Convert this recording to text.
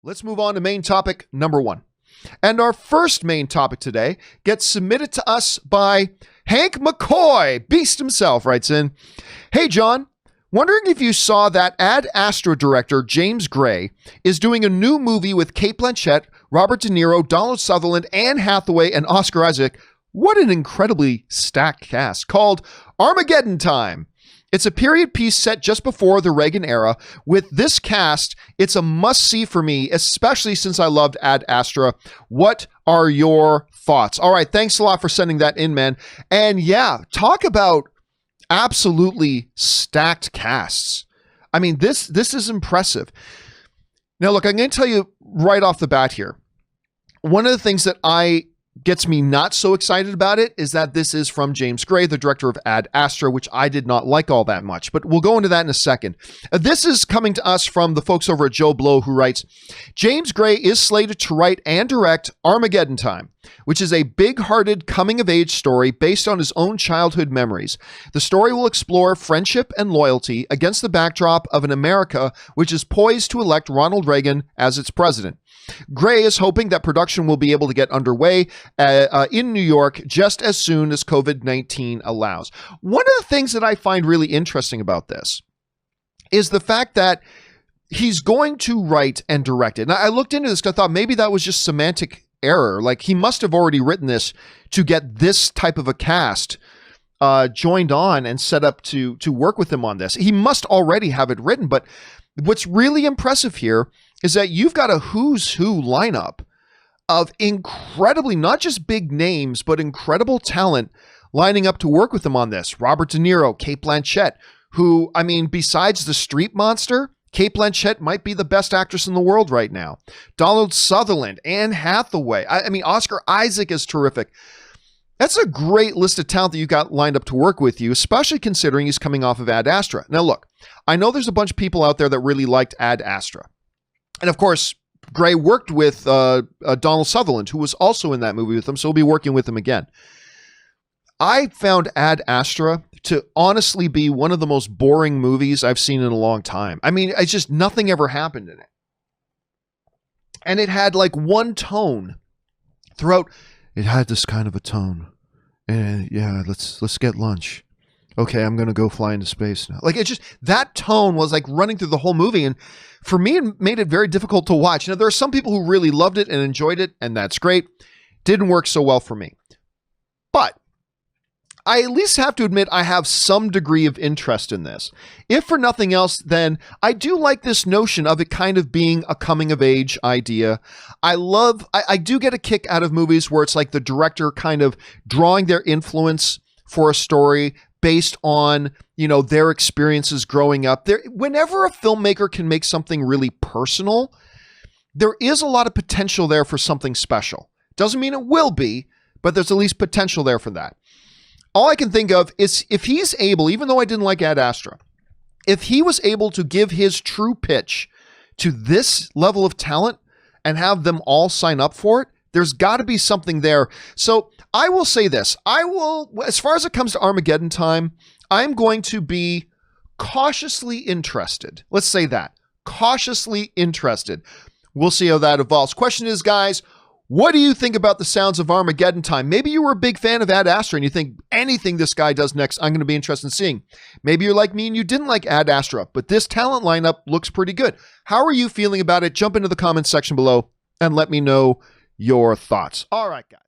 Let's move on to main topic number 1. And our first main topic today gets submitted to us by Hank McCoy. Beast himself writes in, "Hey John, wondering if you saw that Ad Astra director James Gray is doing a new movie with Cate Blanchett, Robert DeNiro, Donald Sutherland, Anne Hathaway, and Oscar Isaac. What an incredibly stacked cast, called Armageddon Time. It's a period piece set just before the Regan Era. With this cast, it's a must-see for me, especially since I loved Ad Astra. What are your thoughts?" All right, thanks a lot for sending that in, man. And yeah, talk about absolutely stacked casts. I mean, this is impressive. Now, look, I'm going to tell you right off the bat here. One of the things that gets me not so excited about it is that this is from James Gray, the director of Ad Astra, which I did not like all that much, but we'll go into that in a second. This is coming to us from the folks over at Joe Blow, who writes, "James Gray is slated to write and direct Armageddon Time, which is a big-hearted coming-of-age story based on his own childhood memories. The story will explore friendship and loyalty against the backdrop of an America which is poised to elect Ronald Reagan as its president. Gray is hoping that production will be able to get underway in New York just as soon as COVID-19 allows." One of the things that I find really interesting about this is the fact that he's going to write and direct it. Now, I looked into this because I thought maybe that was just semantic error. Like, he must have already written this to get this type of a cast joined on and set up to work with him on this. He must already have it written, but what's really impressive here is that you've got a who's who lineup of incredibly, not just big names, but incredible talent lining up to work with him on this. Robert De Niro, Cate Blanchett, who, I mean, besides the Street Monster, Cate Blanchett might be the best actress in the world right now. Donald Sutherland, Anne Hathaway. I mean, Oscar Isaac is terrific. That's a great list of talent that you got lined up to work with you, especially considering he's coming off of Ad Astra. Now, look, I know there's a bunch of people out there that really liked Ad Astra. And of course, Gray worked with Donald Sutherland, who was also in that movie with him, so we'll be working with him again. I found Ad Astra to honestly be one of the most boring movies I've seen in a long time. I mean, it's just nothing ever happened in it. And it had like one tone throughout. It had this kind of a tone. And yeah, let's get lunch. Okay, I'm going to go fly into space now. Like, it just, that tone was like running through the whole movie. And for me, it made it very difficult to watch. Now, there are some people who really loved it and enjoyed it, and that's great. Didn't work so well for me. But I at least have to admit I have some degree of interest in this. If for nothing else, then I do like this notion of it kind of being a coming-of-age idea. I do get a kick out of movies where it's like the director kind of drawing their influence for a story based on, you know, their experiences growing up. Whenever a filmmaker can make something really personal, there is a lot of potential there for something special. Doesn't mean it will be, but there's at least potential there for that. All I can think of is if he's able, even though I didn't like Ad Astra, if he was able to give his true pitch to this level of talent and have them all sign up for it, there's got to be something there. So I will say this. As far as it comes to Armageddon Time, I'm going to be cautiously interested. Let's say that. Cautiously interested. We'll see how that evolves. Question is, guys, what do you think about the sounds of Armageddon Time? Maybe you were a big fan of Ad Astra and you think anything this guy does next, I'm going to be interested in seeing. Maybe you're like me and you didn't like Ad Astra, but this talent lineup looks pretty good. How are you feeling about it? Jump into the comments section below and let me know your thoughts. All right, guys.